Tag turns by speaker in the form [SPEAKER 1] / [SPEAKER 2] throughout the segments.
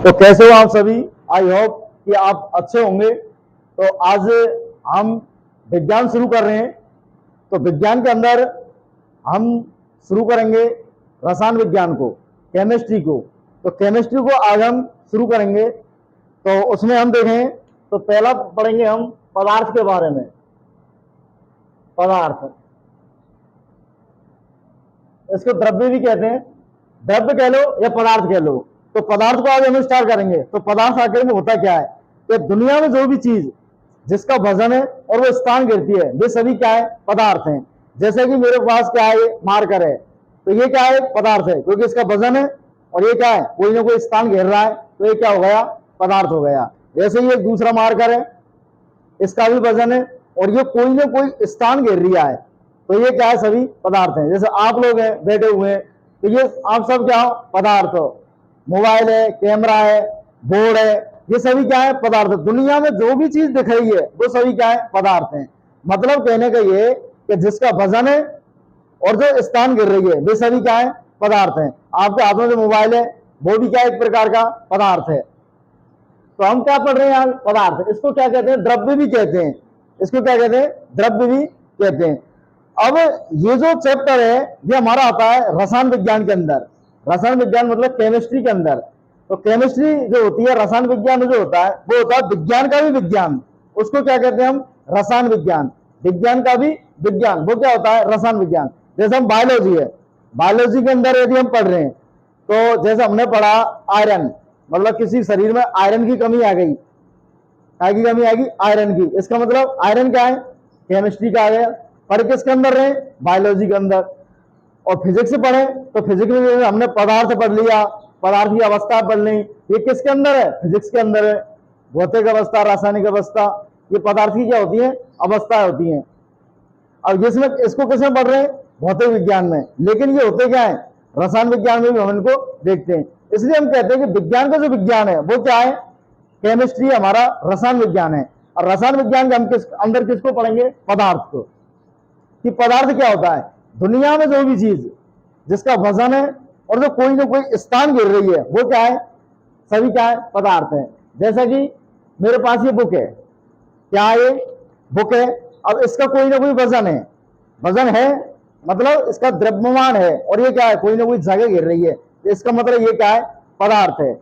[SPEAKER 1] तो कैसे हो आप सभी। आई होप कि आप अच्छे होंगे। तो आज हम विज्ञान शुरू कर रहे हैं। तो विज्ञान के अंदर हम शुरू करेंगे रसायन विज्ञान को, केमिस्ट्री को। तो केमिस्ट्री को आज हम शुरू करेंगे। तो उसमें हम देखें तो पहला पढ़ेंगे हम पदार्थ के बारे में। पदार्थ, इसको द्रव्य भी कहते हैं, द्रव्य कह लो या पदार्थ कह लो। तो पदार्थ को आज हम स्टार्ट करेंगे। तो पदार्थ आखिर में होता क्या है कि दुनिया में जो भी चीज जिसका वजन है और वो स्थान गिरती है, वे सभी क्या है, पदार्थ हैं। जैसे कि मेरे पास क्या है, ये मार्कर है, तो ये क्या है, पदार्थ है, क्योंकि इसका वजन है और ये क्या है, कोई ना कोई स्थान घेर रहा है, तो ये क्या हो गया, पदार्थ हो गया। जैसे ये दूसरा मार्कर है, इसका भी वजन है और ये कोई ना कोई स्थान घेर रहा है, तो ये क्या है, सभी पदार्थ हैं। जैसे आप लोग हैं बैठे हुए हैं, तो ये आप सब क्या हो, पदार्थ हो। मोबाइल है, कैमरा है, बोर्ड है, ये सभी क्या है, पदार्थ। दुनिया में जो भी चीज दिख रही है वो सभी क्या है, पदार्थ हैं। मतलब कहने का ये कि जिसका वजन है और जो स्थान गिर रही है वे सभी क्या है, पदार्थ हैं। आपके हाथ में जो मोबाइल है वो भी क्या एक प्रकार का पदार्थ है। तो हम क्या पढ़ रहे हैं यार, पदार्थ। इसको क्या कहते हैं, द्रव्य भी कहते हैं। इसको क्या कहते हैं, द्रव्य भी कहते हैं। अब ये जो चैप्टर है ये हमारा आता है रसायन विज्ञान के अंदर। रसायन विज्ञान मतलब केमिस्ट्री के अंदर। तो केमिस्ट्री जो होती है, रसायन विज्ञान जो होता है वो होता है विज्ञान का भी विज्ञान। उसको क्या कहते हैं हम, रसायन विज्ञान। विज्ञान का भी विज्ञान, वो क्या होता है, रसायन विज्ञान। जैसे हम बायोलॉजी है, बायोलॉजी के अंदर यदि हम पढ़ रहे हैं तो जैसे हमने पढ़ा आयरन, मतलब किसी शरीर में आयरन की कमी आ गई, काय की कमी आएगी, आयरन की। इसका मतलब आयरन क्या है, केमिस्ट्री का आ गया। पढ़ किसके अंदर रहे, बायोलॉजी के अंदर। और फिजिक्स से पढ़े तो फिजिक्स में हमने पदार्थ पढ़ लिया, पदार्थ की अवस्था पढ़ ली, ये किसके अंदर है, फिजिक्स के अंदर है। भौतिक अवस्था, रासायनिक अवस्था, ये पदार्थ की क्या होती है, अवस्थाएं होती हैं। अब जिसमें इसको किसमें पढ़ रहे हैं, भौतिक विज्ञान में। लेकिन ये होते क्या है, रसायन विज्ञान में भी हम इनको देखते हैं। इसलिए हम कहते हैं कि विज्ञान का जो विज्ञान है वो क्या है, केमिस्ट्री हमारा रसायन विज्ञान है। और रसायन विज्ञान के हम अंदर किसको पढ़ेंगे, पदार्थ को। कि पदार्थ क्या होता है, दुनिया में जो भी चीज जिसका वजन है और जो कोई ना कोई स्थान गिर रही है वो क्या है, सभी क्या है, पदार्थ है। जैसा कि मेरे पास ये बुक है, क्या ये बुक है। अब इसका कोई ना कोई वजन है, वजन है मतलब इसका द्रव्यमान है, और ये क्या है, कोई ना कोई जगह गिर रही है, इसका मतलब ये क्या है, पदार्थ है।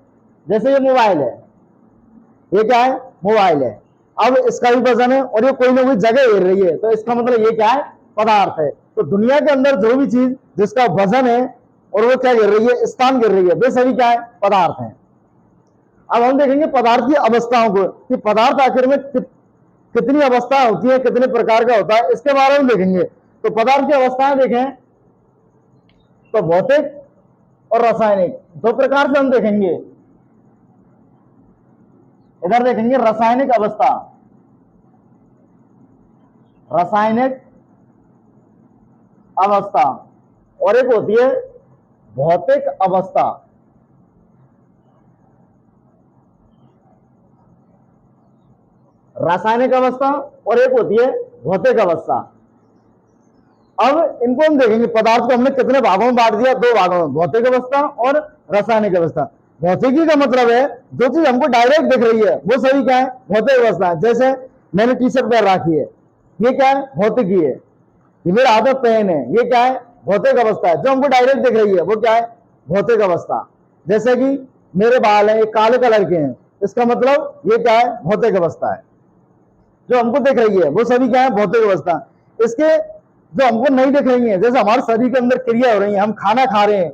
[SPEAKER 1] जैसे ये मोबाइल है, ये क्या है, मोबाइल है। अब इसका भी वजन है और ये कोई ना कोई जगह गिर रही है, तो इसका मतलब ये क्या है, पदार्थ है। तो दुनिया के अंदर जो भी चीज जिसका वजन है और वो क्या गिर रही है, स्थान गिर रही है, वे सभी क्या है, पदार्थ है। अब हम देखेंगे पदार्थ की अवस्थाओं को, कि पदार्थ आखिर में कितनी अवस्था होती है, कितने प्रकार का होता है, इसके बारे में देखेंगे। तो पदार्थ की अवस्थाएं देखें तो भौतिक और रासायनिक दो प्रकार से हम देखेंगे। इधर देखेंगे रासायनिक अवस्था, रासायनिक अवस्था, और एक होती है भौतिक अवस्था। रासायनिक अवस्था और एक होती है भौतिक अवस्था। अब इनको हम देखेंगे, पदार्थ को हमने कितने भागों में बांट दिया, दो भागों में, भौतिक अवस्था और रासायनिक अवस्था। भौतिकी का मतलब है जो चीज हमको डायरेक्ट दिख रही है वो सभी क्या है, भौतिक अवस्था। जैसे मैंने टी शर्ट पहन रखी है, ये क्या है, भौतिकी है। ये मेरे हाथ में पेन है, ये क्या है, भौतिक अवस्था है। जो हमको डायरेक्ट दिख रही है वो क्या है, भौतिक अवस्था। जैसे कि मेरे बाल हैं, ये काले कलर के हैं, इसका मतलब ये क्या है, भौतिक अवस्था है। जो हमको दिख रही है वो सभी क्या है, भौतिक अवस्था। इसके जो हमको नहीं दिख रही है, जैसे हमारे शरीर के अंदर क्रिया हो रही है, हम खाना खा रहे हैं,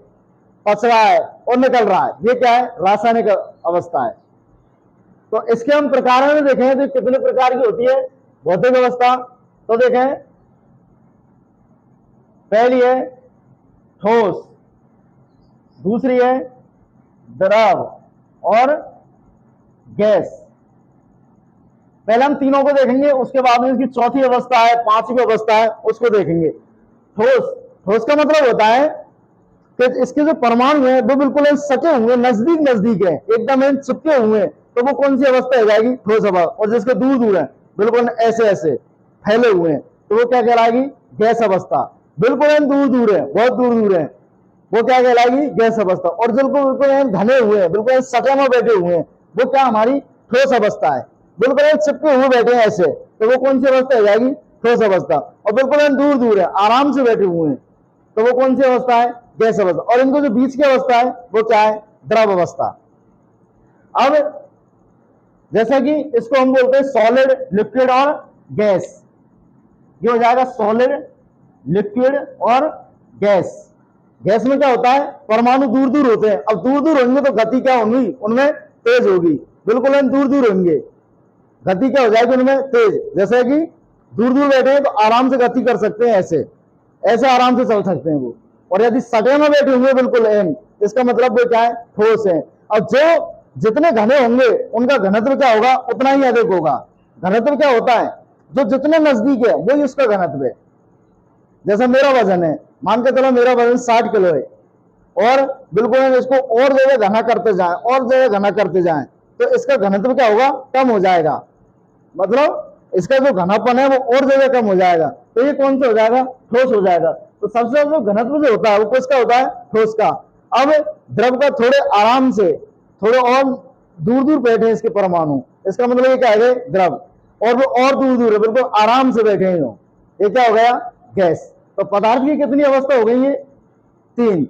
[SPEAKER 1] पच रहा है और निकल रहा है, ये क्या है, रासायनिक अवस्था है। तो इसके हम प्रकार में देखें तो कितने प्रकार की होती है भौतिक अवस्था। तो देखें, पहली है ठोस, दूसरी है द्रव और गैस। पहले हम तीनों को देखेंगे, उसके बाद में इसकी चौथी अवस्था है, पांचवी अवस्था है, उसको देखेंगे। ठोस, ठोस का मतलब होता है कि इसके जो परमाणु है वो बिल्कुल सटे हुए, नजदीक नजदीक है, एकदम चिपके हुए, तो वो कौन सी अवस्था हो जाएगी, ठोस अवस्था। और जिसके दूर दूर है, बिल्कुल ऐसे ऐसे फैले हुए हैं, तो वो क्या कहलाएगी, गैस अवस्था। बिल्कुल दूर दूर है, बहुत दूर दूर है, वो क्या कहलाएगी, गैस अवस्था। और बिल्कुल बिल्कुल घने हुए हैं, बिल्कुल सटे में बैठे हुए हैं, वो क्या हमारी ठोस अवस्था है। बिल्कुल चिपके हुए बैठे हैं ऐसे, तो वो कौन सी अवस्था हो जाएगी, ठोस अवस्था। और बिल्कुल दूर दूर है, आराम से बैठे हुए हैं, तो वो कौन सी अवस्था है, गैस अवस्था। और इनको जो बीच की अवस्था है वो क्या है, द्रव अवस्था। अब जैसा कि इसको हम बोलते हैं सॉलिड, लिक्विड और गैस। ये हो जाएगा सॉलिड, लिक्विड और गैस। गैस में क्या होता है, परमाणु दूर दूर होते हैं। अब दूर दूर होंगे तो गति क्या होगी, उनमें तेज होगी। बिल्कुल हम दूर दूर होंगे, गति क्या हो जाएगी उनमें, तेज। जैसे कि दूर दूर बैठे हैं तो आराम से गति कर सकते हैं, ऐसे ऐसे आराम से चल सकते हैं वो। और यदि सटे में बैठे हुए बिल्कुल एम, इसका मतलब वो क्या है, ठोस है। और जो जितने घने होंगे उनका घनत्व क्या होगा, उतना ही अधिक होगा। घनत्व क्या होता है, जो जितने नजदीक है वही उसका घनत्व है। जैसा मेरा वजन है, मान के चलो मेरा वजन 60 किलो है, और बिल्कुल हम इसको और जगह घना करते जाएं, और जगह घना करते जाएं, तो इसका घनत्व क्या होगा, कम हो जाएगा। मतलब इसका जो घनापन है वो और जगह कम हो जाएगा, तो ये कौन सा हो जाएगा, ठोस हो जाएगा। तो सबसे ज्यादा घनत्व जो होता है वो किसका होता है, ठोस का। अब द्रव का थोड़े आराम से, थोड़े और दूर दूर बैठे इसके परमाणु, इसका मतलब ये क्या है, द्रव। और वो और दूर दूर है, बिल्कुल आराम से बैठे हैं, ये क्या हो गया, गैस। तो पदार्थ की कितनी अवस्था हो गई है, 3,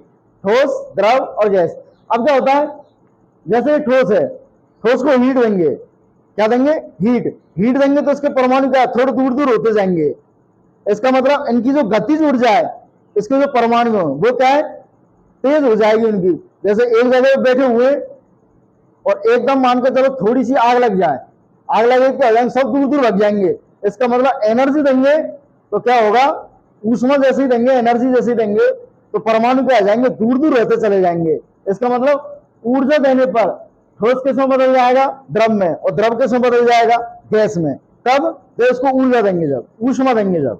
[SPEAKER 1] ठोस, द्रव और गैस। अब क्या होता है, जैसे ठोस है, ठोस को हीट देंगे, क्या देंगे, हीट। हीट देंगे तो इसके परमाणु क्या थोड़े दूर दूर होते जाएंगे। इसका मतलब इनकी जो गतिज ऊर्जा है, इसके जो परमाणु है वो क्या है, तेज हो जाएगी उनकी। जैसे एक जगह बैठे हुए और एकदम मान के चलो थोड़ी सी आग लग जाए, आग लगे क्या हो जाएंगे, सब दूर दूर लग जाएंगे। इसका मतलब एनर्जी देंगे तो क्या होगा, ऊष्मा जैसी देंगे, एनर्जी जैसी देंगे, तो परमाणु क्या आ जाएंगे, दूर दूर रहते चले जाएंगे। इसका मतलब ऊर्जा देने पर ठोस किस में बदल जाएगा, द्रव में, और द्रव किस में बदल जाएगा, गैस में। कब, जब इसको ऊर्जा देंगे, जब ऊष्मा देंगे, जब।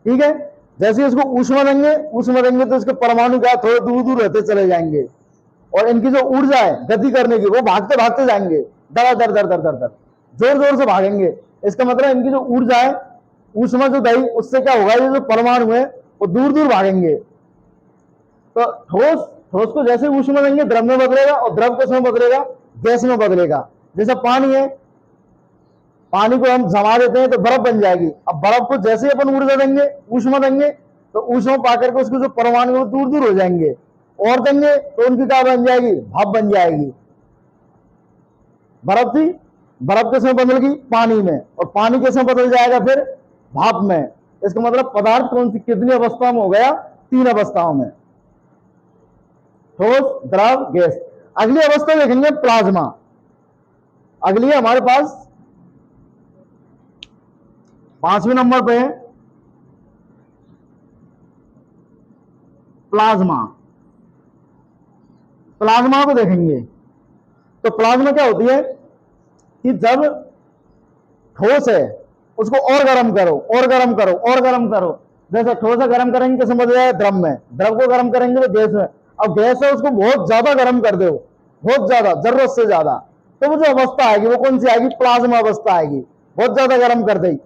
[SPEAKER 1] ठीक है, जैसे इसको ऊष्मा देंगे, ऊष्मा देंगे तो इसके परमाणु क्या थोड़े दूर दूर रहते चले जाएंगे, और इनकी जो ऊर्जा है गति करने की, वो भागते भागते जाएंगे, दर दर दर दर दर दर, जोर जोर से भागेंगे। इसका मतलब इनकी जो ऊर्जा है, ऊष्मा जो दई, उससे क्या होगा, ये जो परमाणु है वो दूर दूर भागेंगे। तो ठोस, ठोस को जैसे ऊष्मा देंगे द्रव में बदलेगा, और द्रव किस में बदलेगा, गैस में बदलेगा। जैसे पानी है, पानी को हम जमा देते हैं तो बर्फ बन जाएगी। अब बर्फ को जैसे अपन ऊर्जा देंगे, ऊष्मा देंगे, तो ऊष्मा पाकर के उसके जो परमाणु दूर दूर हो जाएंगे, और देंगे तो उनकी क्या बन जाएगी, भाप बन जाएगी। बर्फ थी, बर्फ किस में बदलेगी, पानी में, और पानी किस में बदल जाएगा फिर, भाप में। इसका मतलब पदार्थ कौन सी कितनी अवस्था में हो गया, 3 अवस्थाओं में, ठोस, द्रव, गैस। अगली अवस्था देखेंगे प्लाज्मा। अगली हमारे पास 5वें नंबर पे है प्लाज्मा। प्लाज्मा को देखेंगे तो प्लाज्मा क्या होती है कि जब ठोस है उसको और गर्म करो, और गर्म करो, और गर्म करो। जैसे ठोस है, गर्म करेंगे किस में बदल जाएगा, द्रव में। द्रव को गर्म करेंगे तो गैस में। अब गैस है, उसको बहुत ज्यादा गर्म कर दो, बहुत ज्यादा, जरूरत से ज्यादा, तो वो जो अवस्था आएगी वो कौन सी आएगी, प्लाज्मा अवस्था आएगी। बहुत ज्यादा गर्म कर देगी।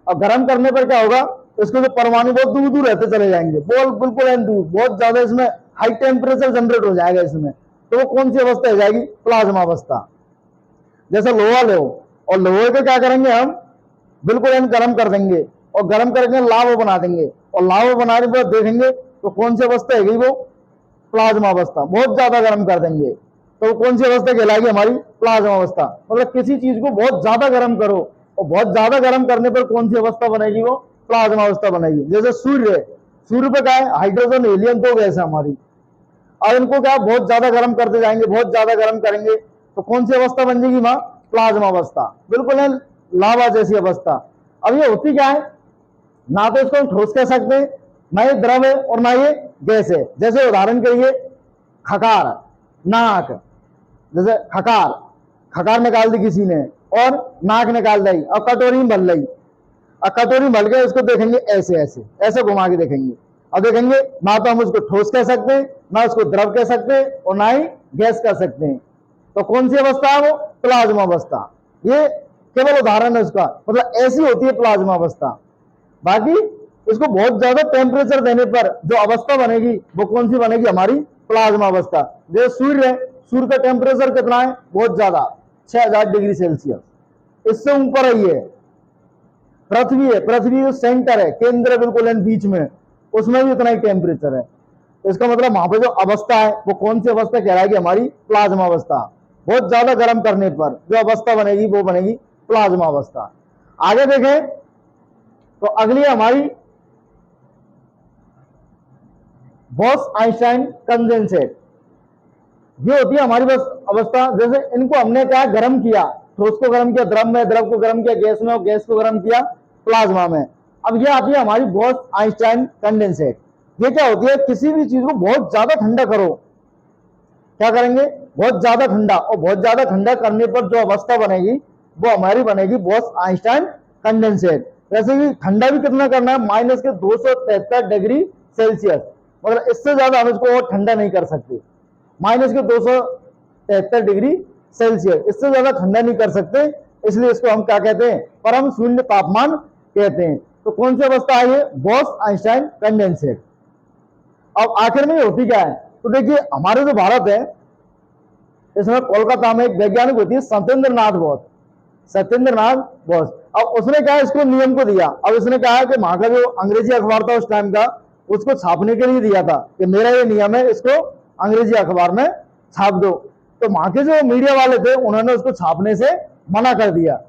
[SPEAKER 1] अब गर्म करने पर क्या होगा, इसके जो परमाणु बहुत दूर दूर रहते चले जाएंगे, बिल्कुल दूर, बहुत ज्यादा इसमें हाई टेम्परेचर जनरेट हो जाएगा इसमें, तो वो कौन सी अवस्था हो जाएगी, प्लाज्मा अवस्था। जैसे लोहा लो, और लोहे को क्या करेंगे हम, बिल्कुल गर्म कर देंगे, और गर्म करके लावा बना देंगे, और लावा बनाने पर देखेंगे तो कौन सी अवस्था है वो, प्लाज्मा अवस्था। बहुत ज्यादा गर्म कर देंगे तो कौन सी अवस्था कहलाएगी, हमारी प्लाज्मा अवस्था। मतलब किसी चीज को बहुत ज्यादा गर्म करो, और बहुत ज्यादा गर्म करने पर कौन सी अवस्था बनेगी, वो प्लाज्मा अवस्था बनेगी। जैसे सूर्य है, सूर्य पे क्या है, हाइड्रोजन, हीलियम, 2 गैस है हमारी। अब इनको क्या बहुत ज्यादा गर्म करते जाएंगे, बहुत ज्यादा गर्म करेंगे तो कौन सी अवस्था बन जाएगी, वहां प्लाज्मा अवस्था, बिल्कुल है लावा जैसी अवस्था। अब ये होती क्या है, ना तो इसको हम ठोस कह सकते हैं, ना ये द्रव है, और ना ये गैस है। जैसे उदाहरण के लिए खकार, नाक, जैसे खकार, खकार निकाल दी किसी ने और नाक निकाल दी, और कटोरी में भर ली, और कटोरी भर के उसको देखेंगे ऐसे ऐसे ऐसे घुमा के देखेंगे, और देखेंगे ना तो हम उसको ठोस कह सकते हैं, ना उसको द्रव कह सकते हैं, और ना ही गैस कह सकते हैं। तो कौन सी अवस्था है वो, प्लाज्मा अवस्था। ये केवल उदाहरण है उसका, मतलब ऐसी होती है प्लाज्मा अवस्था। बाकी इसको बहुत ज्यादा टेम्परेचर देने पर जो अवस्था बनेगी वो कौन सी बनेगी, हमारी प्लाज्मा अवस्था। जैसे सूर्य है, सूर्य का टेम्परेचर कितना है, बहुत ज्यादा 6000 डिग्री सेल्सियस। इससे ऊपर है ये पृथ्वी है, पृथ्वी जो सेंटर है, केंद्र बिल्कुल है बीच में, उसमें भी इतना ही टेम्परेचर है। तो इसका मतलब वहां पे जो अवस्था है वो कौन सी अवस्था कहलाएगी, हमारी प्लाज्मा अवस्था। बहुत ज्यादा गर्म करने पर जो अवस्था बनेगी वो बनेगी प्लाज्मा अवस्था। आगे देखें तो अगली हमारी बॉस-आइंस्टाइन कंडेंसेट। ये होती है हमारी बस अवस्था। जैसे इनको हमने क्या गर्म किया, ठोस को गर्म किया द्रव में, द्रव को गर्म किया गैस में, और गैस को गर्म किया प्लाज्मा में। अब ये आती है हमारी बॉस-आइंस्टाइन कंडेंसेट। ये क्या होती है, किसी भी चीज को बहुत ज्यादा ठंडा करो, क्या करेंगे, बहुत ज्यादा ठंडा, और बहुत ज्यादा ठंडा करने पर जो अवस्था बनेगी वो हमारी बनेगी बॉस-आइंस्टाइन कंडेंसेट। जैसे कि ठंडा भी कितना करना है, माइनस के 273 डिग्री सेल्सियस, मगर इससे ज्यादा हम इसको और ठंडा नहीं कर सकते। माइनस के 273 डिग्री सेल्सियस, इससे ज्यादा ठंडा नहीं कर सकते, इसलिए इसको हम क्या कहते हैं, परम शून्य तापमान कहते हैं। तो कौन सी अवस्था है ये, बॉस-आइंस्टाइन कंडेंसेट। अब आखिर में होती क्या है, तो देखिए हमारे जो भारत है, इसमें कोलकाता में एक वैज्ञानिक होती है सत्येंद्र नाथ बोस, सत्येंद्र नाथ बोस। अब उसने क्या है, इसको नियम को दिया। अब इसने कहा है कि वहां का जो अंग्रेजी अखबार था उस टाइम का, उसको छापने के लिए दिया था कि मेरा ये नियम है, इसको अंग्रेजी अखबार में छाप दो। तो वहां के जो मीडिया वाले थे उन्होंने उसको छापने से मना कर दिया,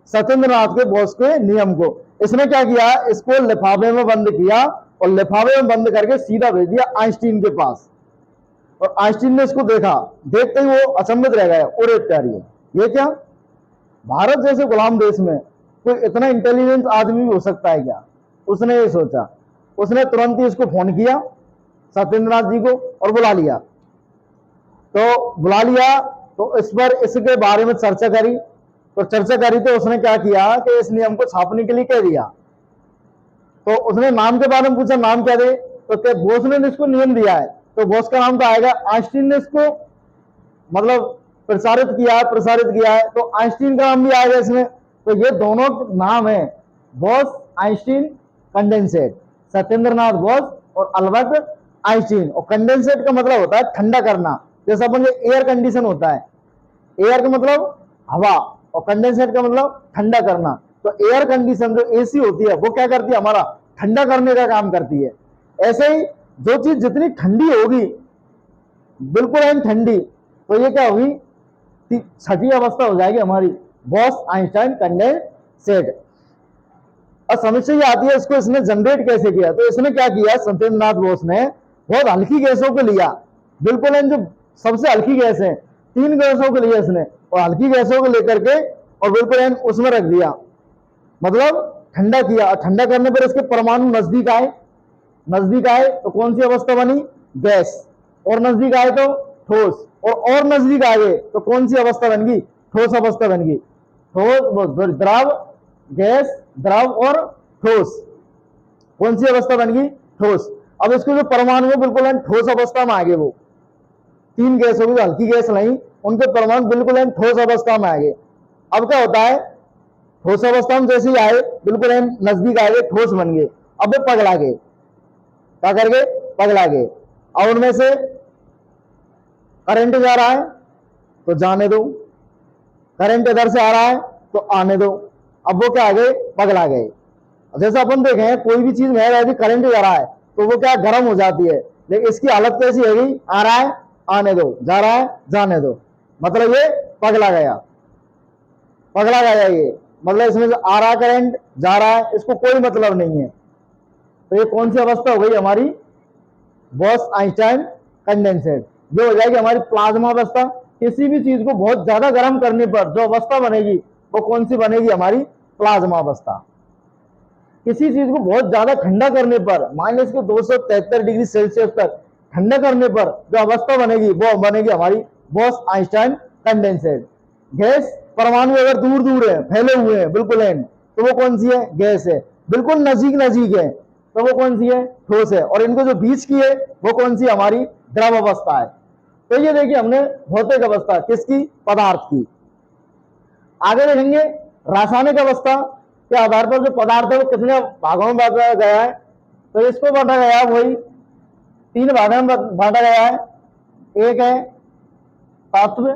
[SPEAKER 1] सत्येंद्र नाथ के बोस के नियम को। इसने क्या किया, इसको लिफाफे में बंद किया, और लिफाफे में बंद करके सीधा भेज दिया आइंस्टीन के पास। और आइंस्टीन ने इसको देखा, देखते ही वो अचंभित रह गया, और ये क्या, भारत जैसे गुलाम देश में कोई इतना इंटेलिजेंट आदमी भी हो सकता है क्या, उसने ये सोचा। उसने तुरंत ही इसको फोन किया सत्येंद्र नाथ जी को और बुला लिया। तो इस पर इसके बारे में चर्चा करी, तो उसने क्या किया कि इस नियम को छापने के लिए कह दिया। तो उसने नाम के बारे में पूछा, नाम क्या दे, तो क्या बोस ने इसको नियम दिया है, तो बोस का नाम तो आएगा। आइंस्टीन ने इसको मतलब प्रसारित किया है, तो आइंस्टीन का नाम भी आएगा इसमें। तो ये दोनों नाम है, बॉस-आइंस्टीन कंडेंसेट, सत्येंद्र नाथ बोस और अल्बर्ट आइंस्टीन। और कंडेंसेट का मतलब होता है ठंडा करना। जैसे अपन जो एयर कंडीशन होता है, एयर का मतलब हवा, और कंडेंसेट का मतलब ठंडा करना। तो एयर कंडीशन जो एसी होती है वो क्या करती है, हमारा ठंडा करने का काम करती है। ऐसे ही जो चीज जितनी ठंडी होगी, बिल्कुल एन ठंडी, तो ये क्या होगी, छठी अवस्था हो जाएगी हमारी बॉस-आइंस्टाइन कंडेंसेट। अब समस्या ये आती है, इसको इसने जनरेट कैसे किया। तो इसने क्या किया, सत्येंद्र नाथ बोस ने बहुत हल्की गैसों को लिया, बिल्कुल जो सबसे हल्की गैस है, 3 गैसों को लिया इसने, और हल्की गैसों को लेकर के और बिल्कुल उसमें रख दिया, मतलब ठंडा किया। और ठंडा करने पर इसके परमाणु नजदीक आए तो कौन सी अवस्था बनी, गैस, और नजदीक आए तो ठोस, और नजदीक आ गए तो कौन सी अवस्था बन गई, ठोस अवस्था बन गई। ठोस, द्रव, गैस, द्रव और ठोस, कौन सी अवस्था बन गई, ठोस। अब इसके जो परमाणु है बिल्कुल ठोस अवस्था में आ गए, वो 3 गैस होगी, हल्की गैस नहीं, उनके परमाणु बिल्कुल ठोस अवस्था में आ गए। अब क्या होता है, ठोस अवस्था में जैसे ही आए बिल्कुल नजदीक आ गए, ठोस बन गए। अब वो पगला गए, क्या कर गए, पगला गए। और उनमें से करंट जा रहा है तो जाने दो, करंट इधर से आ रहा है तो आने दो। अब वो क्या आ गए, पगला गए। जैसे अपन देखें कोई भी चीज में यदि करंट जा रहा है तो वो क्या गर्म हो जाती है, लेकिन इसकी हालत कैसी है, आ रहा है आने दो, जा रहा है जाने दो, मतलब ये पगला गया, ये मतलब इसमें से आ रहा करंट, जा रहा है, इसको कोई मतलब नहीं है। तो ये कौन सी अवस्था हो गई हमारी, बॉस-आइंस्टाइन कंडेंसेट, जो हो जाएगी हमारी प्लाज्मा अवस्था। किसी भी चीज को बहुत ज्यादा गर्म करने पर जो अवस्था बनेगी वो कौन सी बनेगी, हमारी प्लाज्मा अवस्था। किसी चीज को बहुत ज्यादा ठंडा करने पर, माइनस के 273 डिग्री सेल्सियस तक ठंडा करने पर जो अवस्था बनेगी वो बनेगी हमारी बॉस-आइंस्टाइन कंडेंसेट। गैस परमाणु अगर दूर दूर है, फैले हुए हैं बिल्कुल तो वो कौन सी है, गैस है। बिल्कुल नजीक है तो वो कौन सी है, ठोस है। और इनको जो बीच की है वो कौन सी, हमारी द्रव अवस्था है। तो ये देखिए हमने भौतिक अवस्था किसकी, पदार्थ की। आगे देखेंगे रासायनिक अवस्था। के आधार पर जो पदार्थ है वो कितने भागों में बांटा गया है, तो इसको बांटा गया है वही 3 भागों में बांटा गया है। एक है तत्व,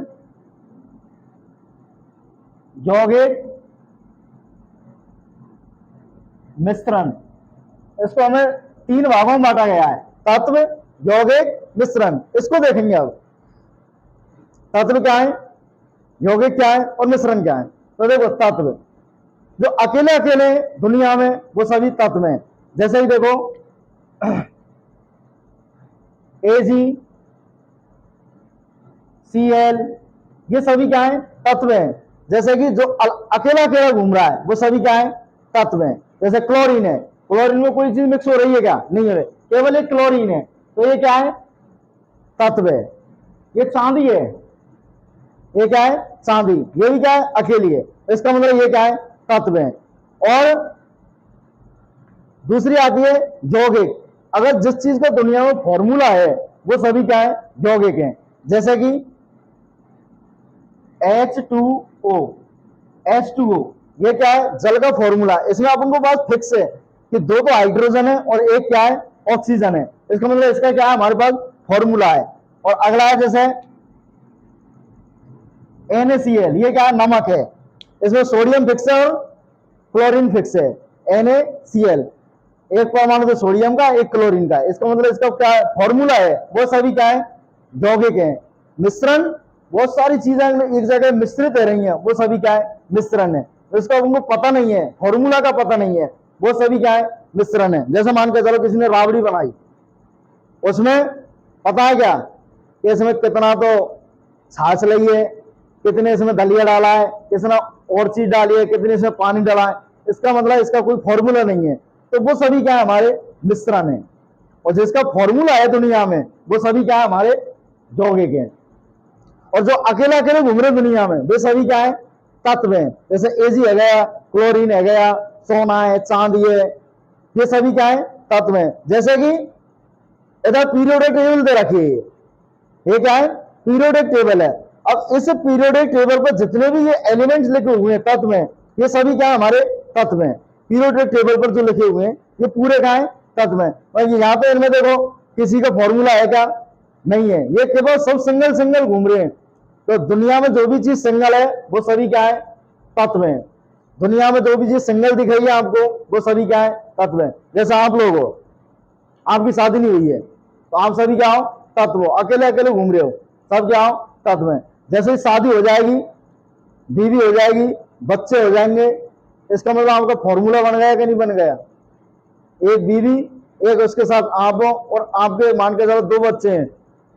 [SPEAKER 1] यौगिक, मिश्रण। इसको हमें 3 भागों में बांटा गया है, तत्व, यौगिक, मिश्रण। इसको देखेंगे अब, तत्व क्या है, यौगिक क्या है और मिश्रण क्या है। तो देखो, तत्व जो अकेले अकेले दुनिया में वो सभी तत्व हैं। जैसे ही देखो Ag, Cl, ये सभी क्या है, तत्व हैं। जैसे कि जो अकेला अकेला घूम रहा है वो सभी क्या है, तत्व हैं। जैसे क्लोरीन है, क्लोरीन में कोई चीज मिक्स हो रही है क्या, नहीं हो रही, केवल एक क्लोरीन है, तो ये क्या है, तत्व है। ये चांदी है, ये क्या है, चांदी, ये भी क्या है, अकेली है। इसका मतलब ये क्या है, तत्व है। और दूसरी आती है यौगिक। अगर जिस चीज का दुनिया में फॉर्मूला है वो सभी क्या है, यौगिक हैं। जैसे कि H2O, H2O ये क्या है, जल का फॉर्मूला। इसमें अपन को बात फिक्स है कि 2 तो हाइड्रोजन है और एक क्या है, ऑक्सीजन है। इसका मतलब इसका क्या है, हमारे पास फॉर्मूला है। और अगला है जैसे NaCl, ये क्या है, नमक है। इसमें सोडियम फिक्स है और क्लोरीन फिक्स है। NaCl, एक परमाणु तो सोडियम का, एक क्लोरीन का। इसका मतलब इसका क्या फॉर्मूला है, वो सभी क्या है, यौगिक है। मिश्रण, बहुत सारी चीजें एक जगह मिश्रित रह रही हैं, वो सभी क्या है, मिश्रण है। तो इसका उनको पता नहीं है, फॉर्मूला का पता नहीं है, वो सभी क्या है, मिश्रण है। जैसे मान के चलो किसी ने राबड़ी बनाई, उसमें पता है क्या कि इसमें कितना तो छाछ लगी है, कितने इसमें दलिया डाला है, कितना और चीज डाली है, कितने इसमें पानी डाला है। इसका मतलब इसका कोई फॉर्मूला नहीं है। तो वो सभी क्या है, हमारे मिश्रण है। और जिसका फॉर्मूला है दुनिया में वो सभी क्या है, हमारे यौगिक हैं। और जो अकेले अकेले घूम रहे दुनिया में वे सभी क्या है, तत्व हैं। जैसे Ag है गया, क्लोरीन है गया, सोना है, चांदी है, ये सभी क्या है, तत्व हैं। जैसे कि इधर पीरियोडिक टेबल दे रखी है, ये क्या है, पीरियोडिक टेबल है। अब इस पीरियोडिक टेबल पर जितने भी ये एलिमेंट्स लिखे हुए हैं तत्व हैं, ये सभी क्या है, हमारे तत्व हैं। पीरियोडिक टेबल पर जो लिखे हुए हैं ये पूरे क्या है, तत्व हैं। और यहाँ पे इनमें देखो किसी का फॉर्मूला है क्या, नहीं है, ये केवल सब सिंगल सिंगल घूम रहे हैं। तो दुनिया में जो भी चीज सिंगल है वो सभी क्या है, तत्व हैं। दुनिया में जो भी चीज सिंगल दिख रही है आपको वो सभी क्या है, तत्व हैं। जैसे आप लोग हो, आपकी शादी नहीं हुई है तो आप सभी क्या हो, तत्व हो। अकेले अकेले घूम रहे हो, सब क्या हो, तत्व हैं। जैसे शादी हो जाएगी, बीवी हो जाएगी, बच्चे हो जाएंगे, इसका मतलब आपका फॉर्मूला बन गया कि नहीं बन गया। एक बीवी, एक उसके साथ आप हो, और आपके मान के चलो 2 बच्चे हैं,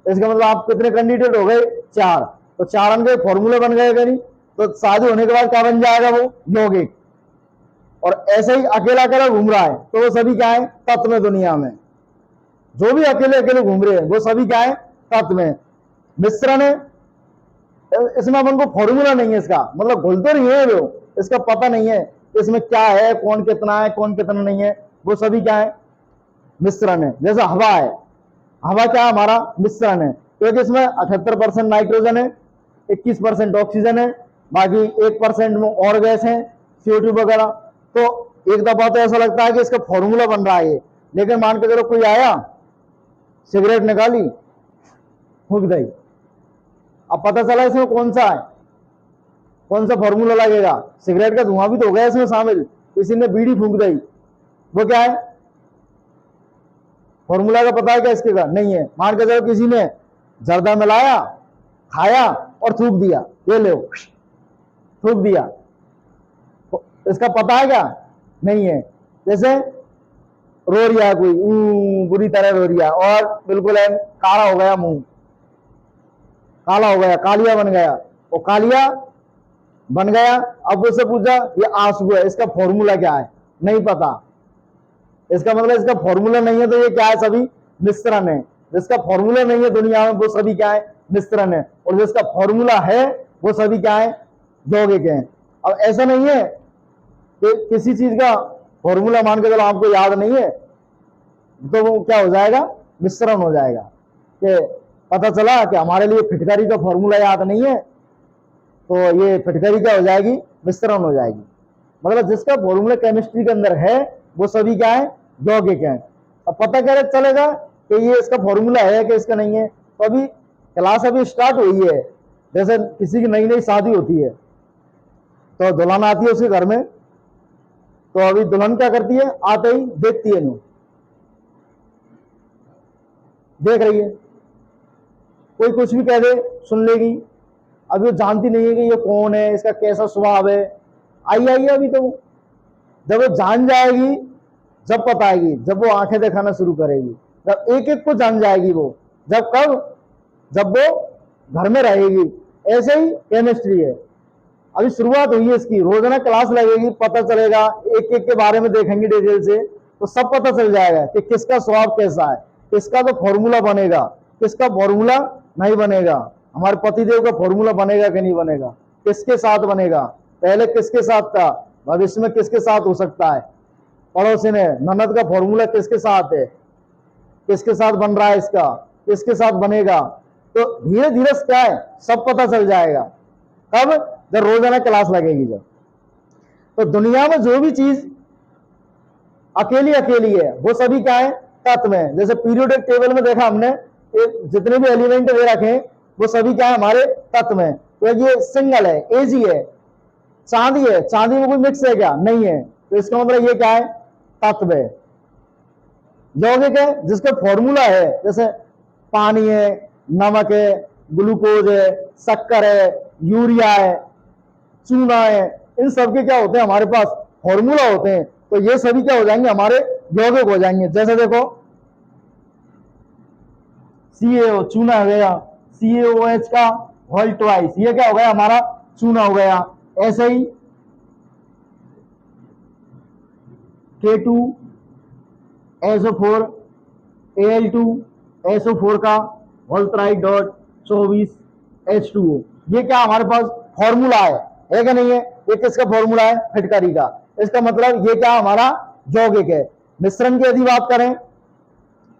[SPEAKER 1] इसका मतलब आप कितने कैंडिडेट हो गए, 4। तो 4 अंक फॉर्मूला बन गए कि नहीं। तो शादी होने के बाद क्या बन जाएगा, वो यौगिक। और ऐसे ही अकेला अकेला घूम रहा है तो वो सभी क्या है, तत्व में। दुनिया में जो भी अकेले अकेले घूम रहे हैं वो सभी क्या है, तत्व में। मिश्रण है, इसमें अपन को फॉर्मूला नहीं है, इसका मतलब घुल तो नहीं है वो, इसका पता नहीं है इसमें क्या है, कौन कितना है, कौन कितना नहीं है, वो सभी क्या है, मिश्रण है। जैसे हवा है, हवा क्या है, हमारा मिश्रण है, क्योंकि इसमें 78% नाइट्रोजन है, 21% ऑक्सीजन है, बाकी 1% में और गैस है, CO2 वगैरह। तो एक दफा तो ऐसा लगता है कि इसका फॉर्मूला बन रहा है, लेकिन मान के चलो कोई आया, सिगरेट निकाली, फूंक दी, अब पता चला इसमें कौन सा है, कौन सा फॉर्मूला लगेगा। सिगरेट का धुआं भी तो हो गया इसमें शामिल, किसी ने बीड़ी फूंक दी, वो क्या है, फॉर्मूला का पता है क्या इसके का, नहीं है। मान के चलो किसी ने जर्दा मिलाया, खाया और थूक दिया, ये लो थूक दिया, तो इसका पता है क्या, नहीं है। जैसे रो रिया कोई, बुरी तरह रो रिया और बिल्कुल है काला हो गया मुंह, काला हो गया, कालिया बन गया, वो कालिया बन गया। अब उससे पूछा ये आंसू है, इसका फॉर्मूला क्या है, नहीं पता। इसका मतलब इसका फॉर्मूला नहीं है, तो ये क्या है, सभी मिश्रण है। जिसका फॉर्मूला नहीं है दुनिया में वो सभी क्या है, मिश्रण है। और जिसका फॉर्मूला है वो सभी क्या है, यौगिक है। अब ऐसा नहीं है कि किसी चीज का फॉर्मूला मान के चलो आपको याद नहीं है तो वो क्या हो जाएगा, मिश्रण हो जाएगा। कि पता चला कि हमारे लिए फिटकरी का फॉर्मूला याद नहीं है, तो ये फिटकरी क्या हो जाएगी, मिश्रण हो जाएगी। मतलब जिसका फॉर्मूला केमिस्ट्री के अंदर है वो सभी क्या है, यौगिक है। अब पता क्या चलेगा कि ये इसका फॉर्मूला है कि इसका नहीं है। तो अभी क्लास अभी स्टार्ट हुई है, जैसे किसी की नई नई शादी होती है तो दुल्हन आती है उसके घर में, तो अभी दुल्हन क्या करती है, आते ही देखती है, नहीं देख रही है, कोई कुछ भी कह दे सुन लेगी। अभी वो जानती नहीं है कि ये कौन है, इसका कैसा स्वभाव है, आई है अभी। तो जब वो जान जाएगी, जब पता आएगी, जब वो आंखें दिखाना शुरू करेगी, जब एक एक को जान जाएगी वो, जब कब, जब वो घर में रहेगी। ऐसे ही केमिस्ट्री है, अभी शुरुआत हुई है इसकी, रोजाना क्लास लगेगी, पता चलेगा, एक एक के बारे में देखेंगे डिटेल से, तो सब पता चल जाएगा कि किसका स्वभाव कैसा है, किसका तो फॉर्मूला बनेगा, किसका फॉर्मूला नहीं बनेगा। हमारे पतिदेव का फॉर्मूला बनेगा कि नहीं बनेगा, किसके साथ बनेगा, पहले किसके साथ था, भविष्य में किसके साथ हो सकता है, पड़ोसी ने ननद का फॉर्मूला किसके साथ है, किसके साथ बन रहा है, इसका किसके साथ बनेगा। तो धीरे धीरे क्या है, सब पता चल जाएगा। कब, जब रोजाना क्लास लगेगी जब। तो दुनिया में जो भी चीज अकेली अकेली है वो सभी क्या है, तत्व है। जैसे पीरियोडिक टेबल में देखा हमने, जितने भी एलिमेंट दे रखे हैं वो सभी क्या है, हमारे तत्व है। तो ये सिंगल है, एजी है, चांदी है, चांदी में कोई मिक्स है क्या, नहीं है, तो इसका मतलब ये क्या है, तत्व है। यौगिक है जिसका फॉर्मूला है, जैसे पानी है, नमक है, ग्लूकोज है, शक्कर है, यूरिया है, चूना है, इन सब के क्या होते हैं, हमारे पास फॉर्मूला होते हैं। तो ये सभी क्या हो जाएंगे, हमारे यौगिक हो जाएंगे। जैसे देखो CaO चूना हो गया, CaOH का होल ट्वाइस, ये क्या हो गया, हमारा चूना हो गया। ऐसे ही K2SO4 Al2SO4 का होल ट्राइड डॉट 24 H2O, ये क्या हमारे पास फॉर्मूला है कि नहीं है। ये किसका फॉर्मूला है, फिटकरी का। इसका मतलब ये क्या हमारा यौगिक है। मिश्रण की यदि बात करें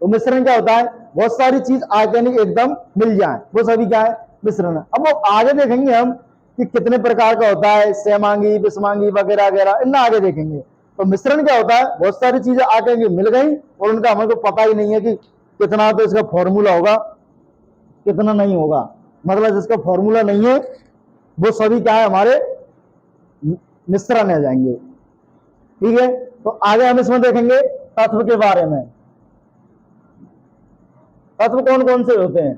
[SPEAKER 1] तो मिश्रण क्या होता है, बहुत सारी चीज ऑर्गेनिक एकदम मिल जाए, वो सभी क्या है, मिश्रण है। अब वो आगे देखेंगे हम कि कितने प्रकार का होता है, सेमांगी, बिस्मांगी वगैरह वगैरह, इन आगे देखेंगे। तो मिश्रण क्या होता है, बहुत सारी चीजें आके मिल गई और उनका हमें को पता ही नहीं है कि कितना तो इसका फॉर्मूला होगा, कितना नहीं होगा। मतलब जिसका फॉर्मूला नहीं है वो सभी क्या है, हमारे मिश्रण आ जाएंगे। ठीक है, तो आगे हम इसमें देखेंगे तत्व के बारे में। तत्व कौन कौन से होते हैं,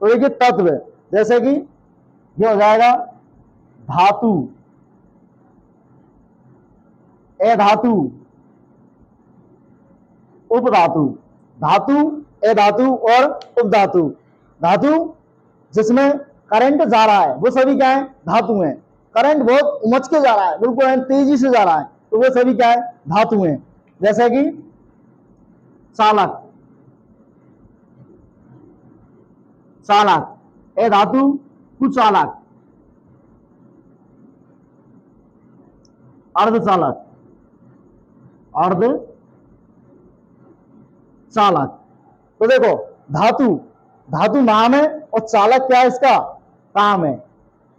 [SPEAKER 1] तो देखिए तत्व जैसे कि ये हो जाएगा धातु, अधातु, उपधातु, धातु, अधातु और उपधातु। धातु जिसमें करंट जा रहा है वो सभी क्या है, धातु है। करंट बहुत उमच के जा रहा है, बिल्कुल तेजी से जा रहा है, तो वो सभी क्या है, धातु है। जैसे कि चालक, चालक, अधातु, कुचालक, अर्धचालक, अर्ध चालक। तो देखो धातु, धातु नाम है और चालक क्या है, इसका काम है।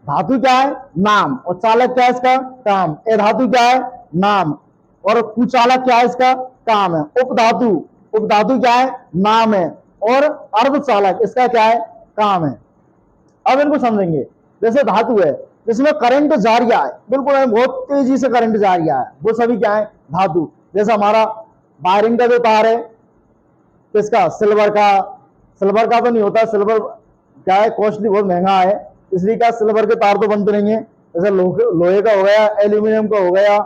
[SPEAKER 1] धातु क्या है, नाम, और चालक क्या है, इसका काम। ए धातु क्या है, नाम, और कुचालक क्या है, इसका काम है। उपधातु, उपधातु क्या है, नाम है, और अर्धचालक इसका क्या है, काम है। अब इनको समझेंगे। जैसे धातु है जिसमें करंट जारी है, बिल्कुल बहुत तेजी से करंट जारी है, वो सभी क्या है, धातु। जैसे हमारा वायरिंग का जो तार है, किसका, सिल्वर का। सिल्वर का तो नहीं होता, सिल्वर क्या है, कॉस्टली, बहुत महंगा है, इसलिए क्या सिल्वर के तार तो बनते नहीं है। जैसे लोहे का हो गया, एल्यूमिनियम का हो गया,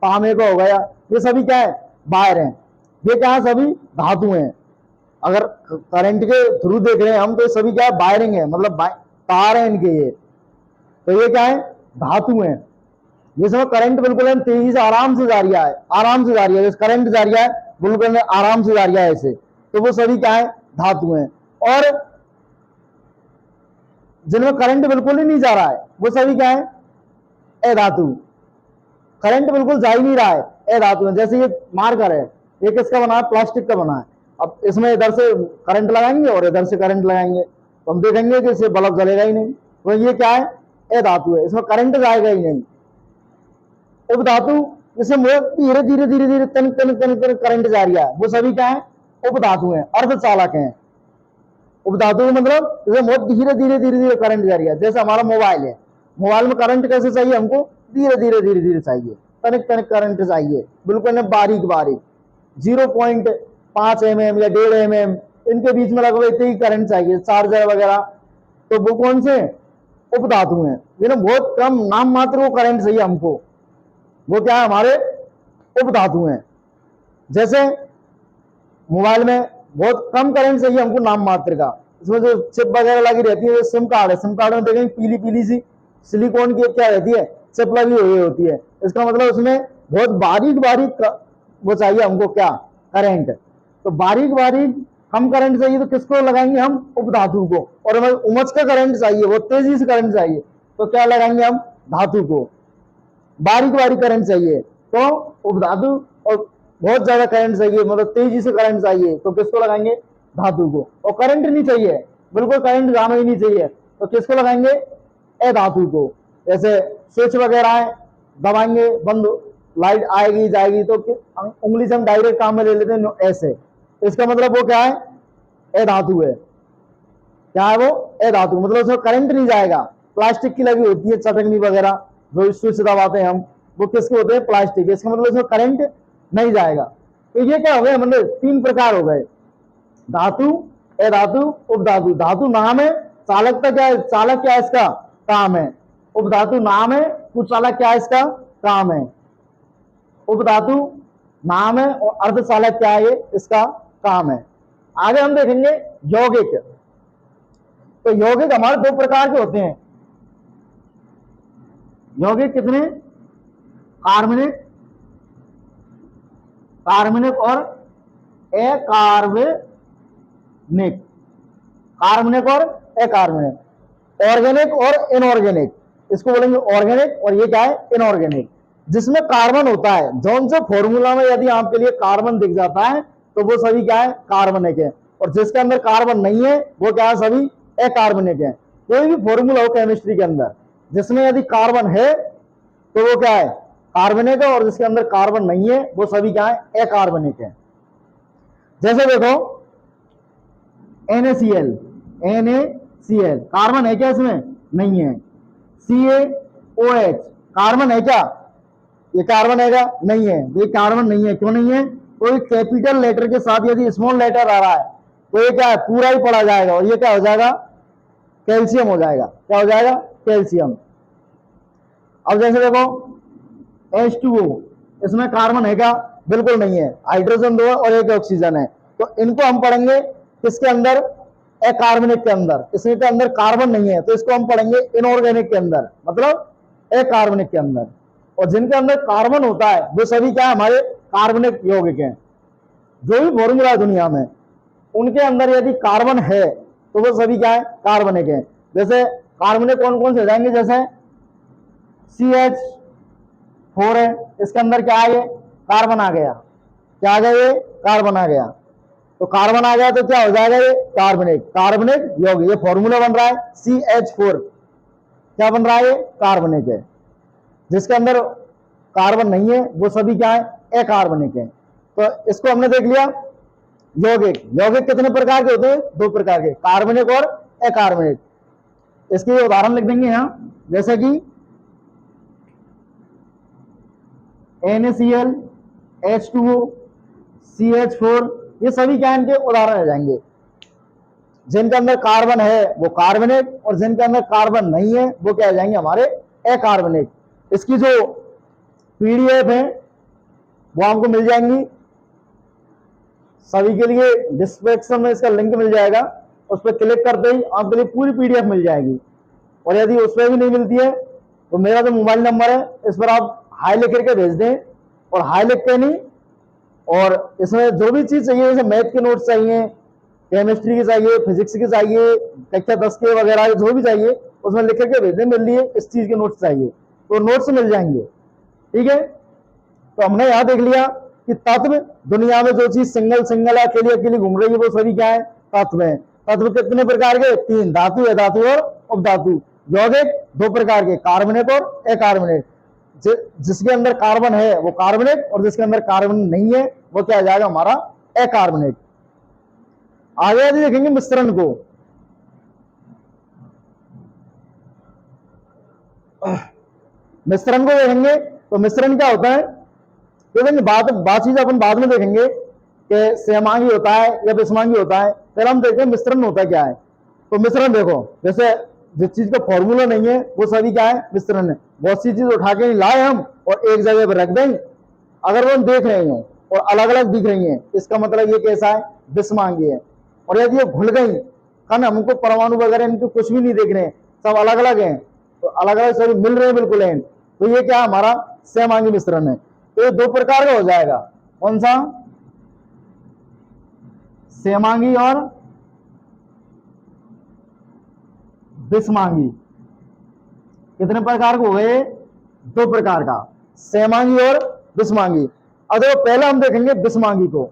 [SPEAKER 1] तांबे का हो गया, ये सभी क्या है, वायर है। ये क्या है, सभी धातु हैं। अगर करंट के थ्रू देख रहे हैं हम तो सभी क्या है, वायरिंग है, मतलब तार है इनके ये। तो ये क्या है, धातु है। जिसमें करंट बिल्कुल तेजी से आराम से जा रहा है, आराम से जा रही है, करंट जा रहा है बिल्कुल आराम से जा रहा है ऐसे, तो वो सभी क्या है, धातु हैं। और जिनमें करंट बिल्कुल ही नहीं जा रहा है वो सभी क्या है, अधातु। करंट बिल्कुल जा ही नहीं रहा है, अधातु है। जैसे ये मार्कर है, ये किसका बना है, प्लास्टिक का बना है। अब इसमें इधर से करंट लगाएंगे और इधर से करंट लगाएंगे तो हम देखेंगे कि इससे बल्ब जलेगा ही नहीं। तो ये क्या है, अधातु है, इसमें करंट जाएगा ही नहीं। उपधातु जिसमें धीरे धीरे धीरे धीरे तन तन तन तन करंट जा रही है, वो सभी क्या है, उपधातु है, अर्धचालक है। उपधातु का मतलब जैसे बहुत धीरे धीरे धीरे धीरे करंट जा रही है, जैसे हमारा मोबाइल है, मोबाइल में करंट कैसे चाहिए हमको, धीरे धीरे धीरे धीरे चाहिए, तनिक तनिक करंट चाहिए, बिल्कुल ना बारीक बारीक, 0.5 mm या 1.5 mm इनके बीच में लगभग इतने ही करंट चाहिए, चार्जर वगैरह। तो वो कौन से उपधातु हैं, बहुत कम नाम मात्र वो करंट चाहिए हमको, वो क्या है, हमारे उपधातु हैं। जैसे मोबाइल में बहुत कम करंट चाहिए हमको नाम मात्र का, इसमें जो चिप वगैरह लगी रहती है, सिम कार्ड है, सिम कार्ड में देखेंगे पीली पीली सी सिलिकॉन की क्या रहती है, चिप लगी हुई होती है, इसका मतलब उसमें बहुत बारीक बारीक वो चाहिए हमको, क्या, करंट। तो बारीक बारीक कम करंट चाहिए तो किसको लगाएंगे हम, उपधातु को। और हमें उमच का करंट चाहिए, वो तेजी से करंट चाहिए, तो क्या लगाएंगे हम, धातु को। बारीक बारीक करंट चाहिए तो उपधातु, और बहुत ज्यादा करंट चाहिए मतलब तेजी से करंट चाहिए तो किसको लगाएंगे, धातु को। और करंट नहीं चाहिए, बिल्कुल करंट जाना ही नहीं चाहिए, तो किसको लगाएंगे, अधातु को। जैसे स्विच वगैरह है, दबाएंगे बंद, लाइट आएगी जाएगी, तो उंगली से हम डायरेक्ट काम में ले लेते हैं ऐसे, इसका मतलब वो क्या है, अधातु है। क्या है वो, अधातु, मतलब उसमें करंट नहीं जाएगा, प्लास्टिक की लगी होती है चटकनी वगैरह, जो स्विच दबाते हैं हम, वो किसके होते हैं, प्लास्टिक, इसका मतलब उसमें करंट नहीं जाएगा। तो ये क्या हो गया, मतलब 3 प्रकार हो गए, धातु, अधातु, उपधातु। धातु नाम है, चालकता क्या है, चालक क्या है इसका, काम है। उपधातु नाम है, कुचालक क्या है इसका, काम है। उपधातु नाम है और अर्धचालक क्या है, इसका काम है। आगे हम देखेंगे यौगिक। तो यौगिक हमारे 2 प्रकार के होते हैं। यौगिक कितने, कार्बनिक, कार्बनिक और अकार्बनिक, कार्बनिक और अकार्बनिक, ऑर्गेनिक और इनऑर्गेनिक, इसको बोलेंगे ऑर्गेनिक, और ये क्या है, इनऑर्गेनिक। जिसमें कार्बन होता है, जौन से फॉर्मूला में यदि आपके लिए कार्बन दिख जाता है तो वो सभी क्या है, कार्बनिक है। और जिसके अंदर कार्बन नहीं है वो क्या है, सभी अकार्बनिक है। कोई भी फॉर्मूला हो केमिस्ट्री के अंदर जिसमें यदि कार्बन है तो वो क्या है, कार्बनिक है, और जिसके अंदर कार्बन नहीं है वो सभी क्या है, अकार्बनिक है। जैसे देखो NaCl, NaCl कार्बन है क्या इसमें, नहीं है। CaOH कार्बन है क्या, ये कार्बन है क्या, नहीं है, ये कार्बन नहीं है। क्यों नहीं है, कोई कैपिटल लेटर के साथ यदि स्मॉल लेटर आ रहा है तो ये क्या है, पूरा ही पढ़ा जाएगा, और ये क्या हो जाएगा, कैल्शियम हो जाएगा। क्या हो जाएगा, कैल्शियम। अब जैसे देखो H2O, इसमें कार्बन है क्या, बिल्कुल नहीं है, हाइड्रोजन 2 और 1 ऑक्सीजन है। तो इनको हम पढ़ेंगे किसके अंदर, अकार्बनिक के अंदर। इसके अंदर कार्बन नहीं है तो इसको हम पढ़ेंगे इनऑर्गेनिक के अंदर, मतलब अकार्बनिक के अंदर। और जिनके अंदर कार्बन होता है वो सभी क्या है, हमारे कार्बनिक यौगिक हैं। जो भी फॉर्मूला है दुनिया में उनके अंदर यदि कार्बन है तो वो सभी क्या है, कार्बनिक है। जैसे कार्बनिक कौन कौन से हो जाएंगे, जैसे CH4 है, इसके अंदर क्या है, ये कार्बन आ गया, क्या आ गया, ये कार्बन आ गया। तो कार्बन आ गया तो क्या हो जाएगा, ये कार्बनिक, कार्बनिक यौगिक। ये फॉर्मूला बन रहा है CH4, क्या बन रहा है, ये कार्बनिक है। जिसके अंदर कार्बन नहीं है वो सभी क्या है, अकार्बनिक है। तो इसको हमने देख लिया यौगिक। यौगिक कितने प्रकार के होते हैं, 2 प्रकार के, कार्बनिक और अकार्बनिक। इसके उदाहरण लिख देंगे यहाँ, जैसे कि NaCl, H2O, CH4, ये सभी क्या इनके उदाहरण रह जाएंगे। जिनके अंदर कार्बन है वो कार्बनिक, और जिनके अंदर कार्बन नहीं है वो क्या हो जाएंगे, हमारे अकार्बनिक। इसकी जो PDF है वो आपको मिल जाएंगी सभी के लिए, डिस्क्रिप्शन में इसका लिंक मिल जाएगा, उस पर क्लिक करते ही आपके लिए पूरी PDF मिल जाएगी। और यदि उस पर भी नहीं मिलती है तो मेरा जो मोबाइल नंबर है इस पर आप हाई लिख करके भेज दें, और हाई लिखते नहीं, और इसमें जो भी चीज चाहिए, जैसे मैथ के नोट्स चाहिए, केमिस्ट्री के चाहिए, फिजिक्स के चाहिए, कक्षा 10 के वगैरह जो भी चाहिए उसमें लिख करके भेज दें, मेरे लिए इस चीज के नोट्स चाहिए, तो नोट्स मिल जाएंगे। ठीक है, तो हमने यहाँ देख लिया कि तत्व, दुनिया में जो चीज सिंगल सिंगल है, अकेली अकेली घूम रही है, वो सभी क्या है, तत्व है। तत्व कितने प्रकार के, 3, धातु, अधातु और उपधातु। यौगिक 2 प्रकार के, कार्बनिक और अकार्बनिक। जिसके अंदर कार्बन है वो कार्बोनेट, और जिसके अंदर कार्बन नहीं है वो क्या आ जाएगा हमारा अकार्बोनेट। आगे यदि देखेंगे मिश्रण को, मिश्रण को देखेंगे तो मिश्रण क्या होता है, देखेंगे बात चीज अपन बाद में देखेंगे कि सहमांगी होता है या विषमांगी होता है। पहले हम देखते हैं मिश्रण होता क्या है। तो मिश्रण देखो, जैसे जिस चीज का फॉर्मूला नहीं है वो सभी क्या है, मिश्रण है। बहुत सी चीज उठा के नहीं लाए हम और एक जगह पर रख दें, अगर वो हम देख रहे हैं और अलग अलग दिख रही हैं, इसका मतलब ये कैसा है, विषमांगी है। और यदि ये घुल गई, कारण हमको परमाणु वगैरह इनके कुछ भी नहीं देख रहे हैं, सब अलग अलग हैं, तो अलग अलग सभी मिल रहे हैं बिल्कुल हैं, तो ये क्या हमारा सहमांगी मिश्रण है। तो ये दो प्रकार का हो जाएगा, कौन सा, सहमांगी और विषमांगी। कितने प्रकार के हो गए, दो प्रकार का, सहमांगी और विषमांगी। अब देखो पहले हम देखेंगे विषमांगी को।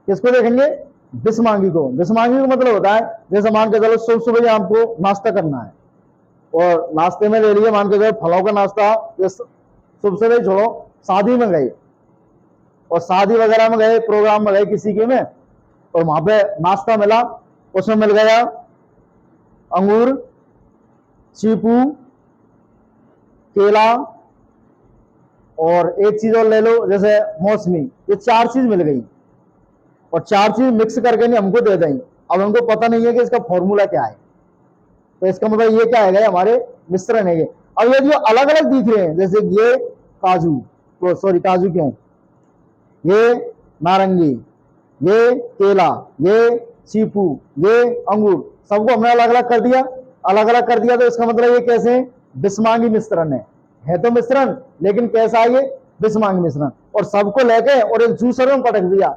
[SPEAKER 1] किसको देखेंगे, विषमांगी को। विषमांगी का मतलब होता है, जैसे मान के चलो सुबह सुबह आपको नाश्ता करना है और नाश्ते में ले लिए मान के चलो फलों का नाश्ता, सुबह सुबह छोड़ो, शादी में गए और शादी वगैरह में गए, प्रोग्राम में गए किसी के में, और वहां पे नाश्ता मिला, उसमें मिल गया अंगूर, चीकू, केला और एक चीज और ले लो जैसे मौसमी, ये चार चीज मिल गई और चार चीज मिक्स करके नहीं हमको दे दें। अब हमको पता नहीं है कि इसका फॉर्मूला क्या है, तो इसका मतलब ये क्या है, हमारे मिश्रण है ये। अब यदि अलग अलग दिख रहे हैं, जैसे ये काजू, तो सॉरी काजू क्यों, ये नारंगी, ये केला, ये चीकू, ये अंगूर, सबको हमने अलग अलग कर दिया, अलग अलग कर दिया, तो इसका मतलब ये कैसे विषमांगी मिश्रण है तो मिश्रण, लेकिन कैसा है ये विषमांगी मिश्रण। और सबको लेके और एक जूसर में पटक दिया,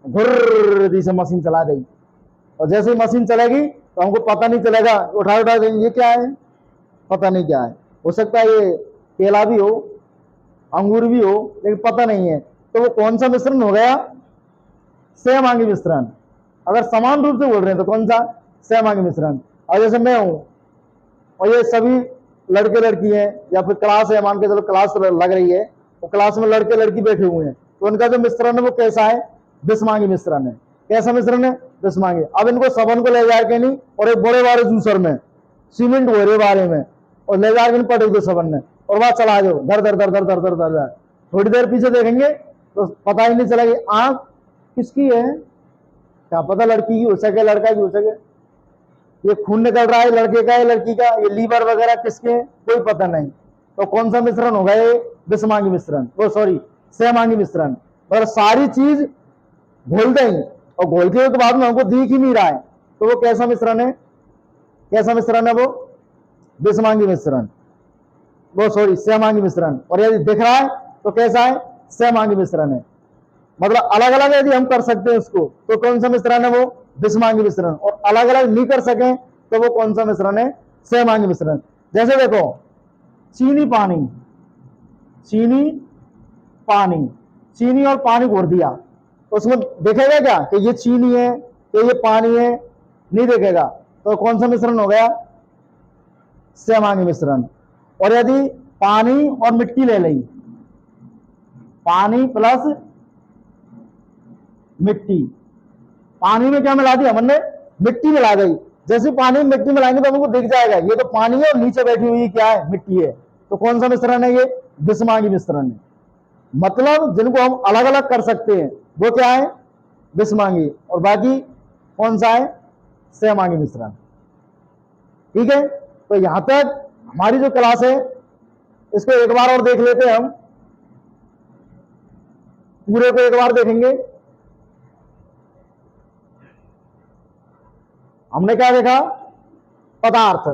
[SPEAKER 1] घुर्र से मशीन चला दी, और जैसे ही मशीन चलेगी तो हमको पता नहीं चलेगा, उठा उठा देंगे ये क्या है, पता नहीं क्या है। हो सकता है ये केला भी हो, अंगूर भी हो, लेकिन पता नहीं है, तो वो कौन सा मिश्रण हो गया, सहमांगी मिश्रण। अगर समान रूप से बोल रहे हैं तो कौन सा, सहमांगी मिश्रण। और जैसे मैं हूं और ये सभी लड़के लड़की हैं, या फिर क्लास है, मान के चलो क्लास लग रही है, वो क्लास में लड़के लड़की बैठे हुए हैं, तो उनका जो मिश्रण है वो कैसा है, विषमांगी मिश्रण है। कैसा मिश्रण है, विषमांगी। अब इनको सबन को ले जाके नहीं और एक बड़े बारे जूसर में सीमेंट भरे बारे में और ले जाकर पटक दो सबन में और वहां चला दो, दर दर दर दर दर दर दर दर, थोड़ी देर पीछे देखेंगे तो पता ही नहीं चलेगी आंख किसकी है, क्या पता लड़की की हो सके लड़का की हो सके, ये खून निकल रहा है लड़के का है लड़की का, ये लीवर वगैरह किसके हैं कोई पता नहीं। तो कौन सा मिश्रण होगा ये, विषमांगी मिश्रण, वो सॉरी सहमांगी मिश्रण। और सारी चीज घोल देंगे और घोलते के बाद में हमको दिख ही नहीं रहा है, तो वो कैसा मिश्रण है, कैसा मिश्रण है वो, विषमांगी मिश्रण, वो सॉरी सहमांगी मिश्रण। और यदि दिख रहा है तो कैसा है, सहमांगी मिश्रण है। मतलब अलग अलग यदि हम कर सकते हैं उसको तो कौन सा मिश्रण है वो, विषमांगी मिश्रण। और अलग अलग नहीं कर सके तो वो कौन सा मिश्रण है, सहमांगी मिश्रण। जैसे देखो चीनी पानी, चीनी पानी, चीनी और पानी घोर दिया, तो उसमें देखेगा क्या कि ये चीनी है कि ये पानी है, नहीं देखेगा, तो कौन सा मिश्रण हो गया, सहमांगी मिश्रण। और यदि पानी और मिट्टी ले ली, पानी प्लस मिट्टी, पानी में क्या मिला दिया हमने, मिट्टी मिला गई, जैसे पानी में मिट्टी मिलाएंगे तो हमको दिख जाएगा ये तो पानी है और नीचे बैठी हुई क्या है, मिट्टी है। तो कौन सा मिश्रण है ये, विषमांगी मिश्रण है। मतलब जिनको हम अलग अलग कर सकते हैं वो क्या है, विषमांगी, और बाकी कौन सा है, सहमांगी मिश्रण। ठीक है, तो यहां तक हमारी जो क्लास है इसको एक बार और देख लेते हैं हम, पूरे को एक बार देखेंगे। हमने क्या देखा, पदार्थ,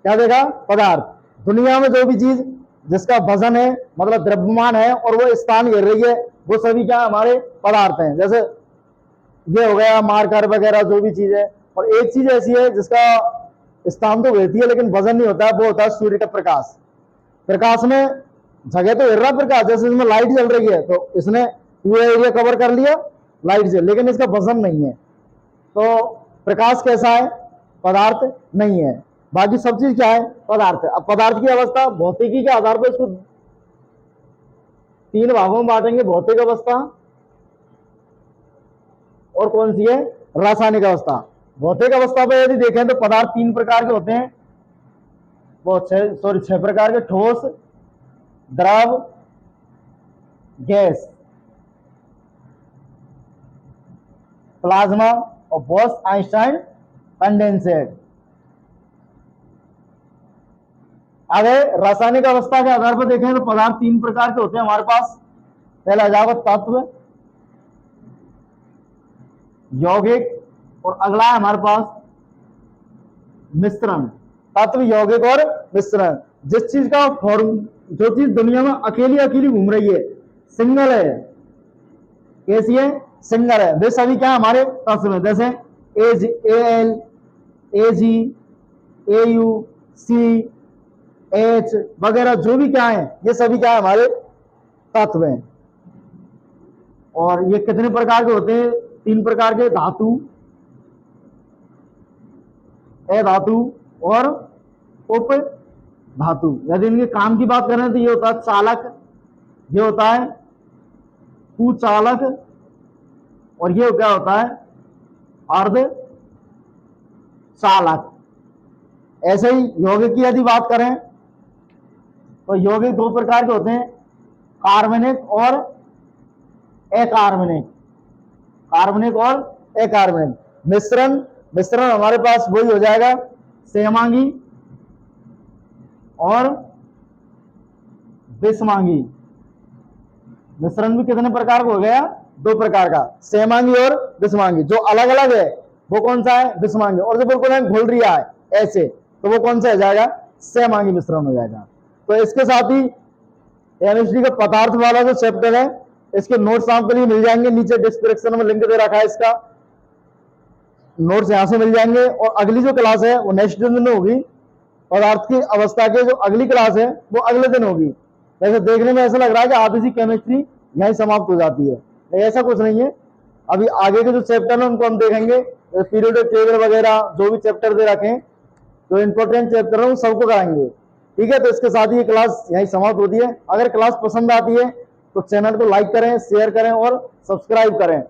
[SPEAKER 1] क्या देखा, पदार्थ। दुनिया में जो भी चीज जिसका वजन है मतलब द्रव्यमान है और वो स्थान घेर रही है वो सभी क्या हमारे पदार्थ हैं। जैसे ये हो गया मार्कर वगैरह जो भी चीज है। और एक चीज ऐसी है जिसका स्थान तो घेरती है लेकिन वजन नहीं होता है, वो होता है सूर्य का प्रकाश। प्रकाश में जगह तो घेर रहा प्रकाश, जैसे इसमें लाइट जल रही है तो इसने पूरा एरिया कवर कर लिया लाइट से, लेकिन इसका वजन नहीं है। तो प्रकाश कैसा है, पदार्थ नहीं है। बाकी सब चीज क्या है, पदार्थ है। अब पदार्थ की अवस्था भौतिकी के आधार पर इसको तीन भागों में बांटेंगे, भौतिक अवस्था और कौन सी है, रासायनिक अवस्था। भौतिक अवस्था पर यदि देखें तो पदार्थ तीन प्रकार के होते हैं, वो छह प्रकार के, ठोस, द्रव, गैस, प्लाज्मा और बॉस आइंस्टाइन कंडेंसेट। अगर रासायनिक अवस्था के आधार पर देखें तो पदार्थ तीन प्रकार के होते हैं हमारे पास। पहला आ जाएगा तत्व, यौगिक, और अगला है हमारे पास मिश्रण। तत्व, यौगिक और मिश्रण। जिस चीज का फॉर्म, जो चीज दुनिया में अकेली अकेली घूम रही है, सिंगल है, कैसी है, सिंगल है, वे सभी क्या हमारे तत्व में। जैसे एल, एजी, एयू, सी, एच वगैरह जो भी क्या है, ये सभी क्या है, हमारे तत्व हैं। और ये कितने प्रकार के होते हैं, तीन प्रकार के, धातु, अधातु और उप धातु। यदि इनके काम की बात करें तो ये होता है चालक, ये होता है कुचालक, और ये क्या होता है, अर्ध चालक। ऐसे ही यौगिक की यदि बात करें तो यौगिक दो प्रकार के होते हैं, कार्बनिक और अकार्बनिक। कार्बनिक और अकार्बनिक। मिश्रण, मिश्रण हमारे पास वही हो जाएगा, सहमांगी और विषमांगी। मिश्रण भी कितने प्रकार का हो गया, दो प्रकार का, सहमांगी और विषमांगी। जो अलग अलग है वो कौन सा है, विषमांगी। और जो बिल्कुल घुल रिया है ऐसे, तो वो कौन सा हो जाएगा, सहमांगी मिश्रण हो जाएगा। तो इसके साथ ही केमिस्ट्री का पदार्थ वाला जो चैप्टर है, इसके नोट्स आपके लिए मिल जाएंगे, नीचे डिस्क्रिप्शन में लिंक दे रखा है, इसका नोट्स यहां से मिल जाएंगे। और अगली जो क्लास है वो नेक्स्ट दिन में होगी, पदार्थ की अवस्था के जो अगली क्लास है वो अगले दिन होगी। वैसे देखने में ऐसा लग रहा है कि आधी सी केमिस्ट्री यहीं समाप्त हो जाती है, ऐसा कुछ नहीं है। अभी आगे के जो चैप्टर है उनको हम देखेंगे, पीरियोडिक टेबल वगैरह जो भी चैप्टर दे रखे हैं, जो इंपॉर्टेंट चैप्टर है वो सबको कराएंगे। ठीक है, तो इसके साथ ही ये क्लास यहीं समाप्त होती है। अगर क्लास पसंद आती है तो चैनल को लाइक करें, शेयर करें और सब्सक्राइब करें।